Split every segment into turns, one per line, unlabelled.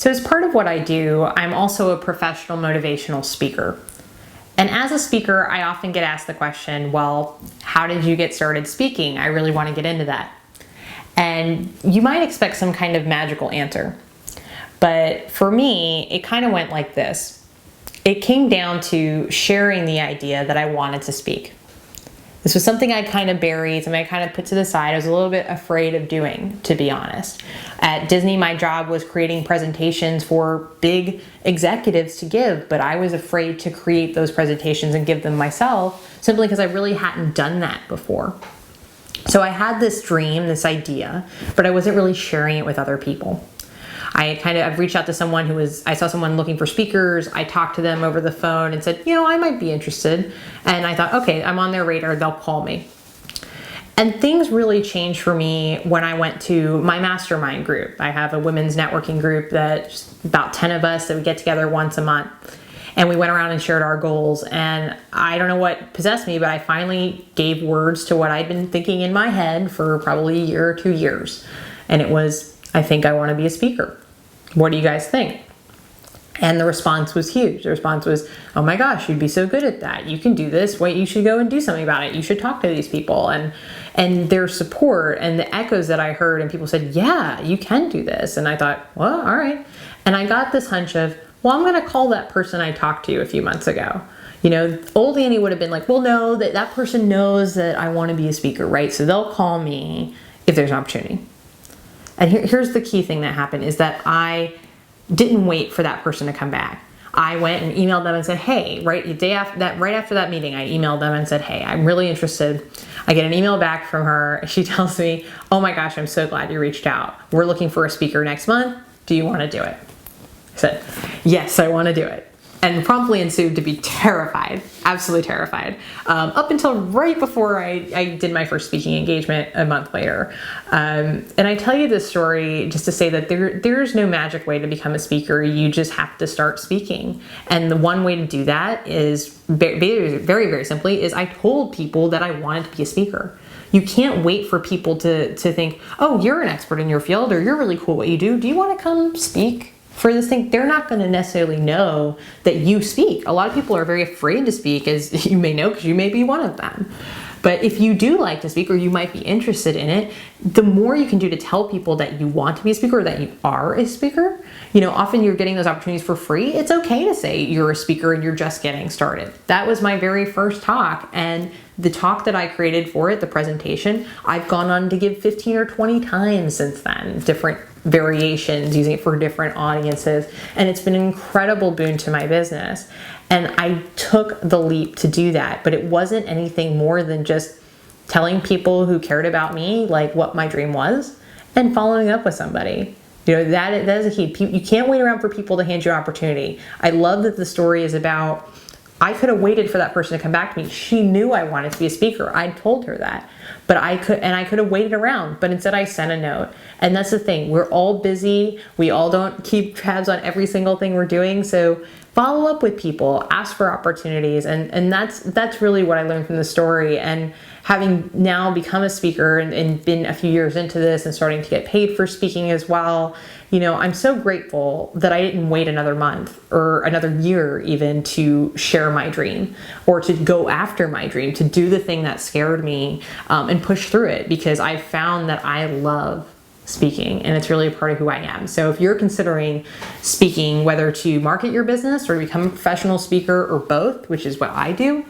So as part of what I do, I'm also a professional motivational speaker. And as a speaker, I often get asked the question, well, how did you get started speaking? I really want to get into that. And you might expect some kind of magical answer. But for me, it kind of went like this. It came down to sharing the idea that I wanted to speak. This was something I kind of buried, something I kind of put to the side. I was a little bit afraid of doing, to be honest. At Disney, my job was creating presentations for big executives to give, but I was afraid to create those presentations and give them myself, simply because I really hadn't done that before. So I had this dream, this idea, but I wasn't really sharing it with other people. I've reached out to someone I saw someone looking for speakers. I talked to them over the phone and said, I might be interested. And I thought, okay, I'm on their radar, they'll call me. And things really changed for me when I went to my mastermind group. I have a women's networking group that about 10 of us that we get together once a month. And we went around and shared our goals. And I don't know what possessed me, but I finally gave words to what I'd been thinking in my head for probably a year or 2 years. And it was, I think I want to be a speaker. What do you guys think? And the response was huge. The response was, oh my gosh, you'd be so good at that. You can do this. Wait, you should go and do something about it. You should talk to these people. And their support and the echoes that I heard, and people said, yeah, you can do this. And I thought, well, all right. And I got this hunch of, well, I'm going to call that person I talked to a few months ago. Old Annie would have been like, well, no, that person knows that I want to be a speaker, right? So they'll call me if there's an opportunity. And here's the key thing that happened is that I didn't wait for that person to come back. I went and emailed them and said, hey, right after that meeting, I emailed them and said, hey, I'm really interested. I get an email back from her. She tells me, oh my gosh, I'm so glad you reached out. We're looking for a speaker next month. Do you want to do it? I said, yes, I want to do it. And promptly ensued to be terrified, absolutely terrified, up until right before I did my first speaking engagement a month later. And I tell you this story just to say that there's no magic way to become a speaker. You just have to start speaking. And the one way to do that is very, very, very simply is I told people that I wanted to be a speaker. You can't wait for people to think, oh, you're an expert in your field, or you're really cool at what you do. Do you want to come speak for this thing? They're not going to necessarily know that you speak. A lot of people are very afraid to speak, as you may know, because you may be one of them. But if you do like to speak, or you might be interested in it, the more you can do to tell people that you want to be a speaker, or that you are a speaker, often you're getting those opportunities for free. It's okay to say you're a speaker and you're just getting started. That was my very first talk, and the talk that I created for it, the presentation, I've gone on to give 15 or 20 times since then, different variations, using it for different audiences. And it's been an incredible boon to my business. And I took the leap to do that, but it wasn't anything more than just telling people who cared about me, like what my dream was, and following up with somebody. That is a key. You can't wait around for people to hand you an opportunity. I love that the story is about, I could have waited for that person to come back to me. She knew I wanted to be a speaker. I told her that. But I could have waited around, but instead I sent a note. And that's the thing. We're all busy. We all don't keep tabs on every single thing we're doing. So follow up with people, ask for opportunities. And that's really what I learned from the story. And having now become a speaker and been a few years into this and starting to get paid for speaking as well, I'm so grateful that I didn't wait another month or another year even to share my dream, or to go after my dream, to do the thing that scared me, and push through it, because I found that I love speaking and it's really a part of who I am. So if you're considering speaking, whether to market your business or become a professional speaker or both, which is what I do,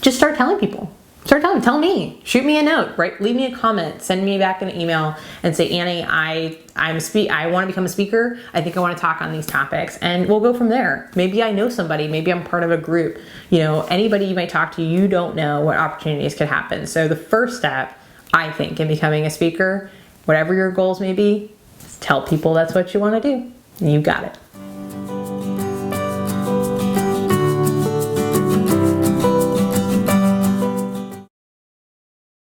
just start telling people. Tell me, shoot me a note, right? Leave me a comment, send me back an email and say, Annie, I want to become a speaker. I think I want to talk on these topics, and we'll go from there. Maybe I know somebody, maybe I'm part of a group, anybody you might talk to, you don't know what opportunities could happen. So the first step, I think, in becoming a speaker, whatever your goals may be, tell people that's what you want to do. You got it.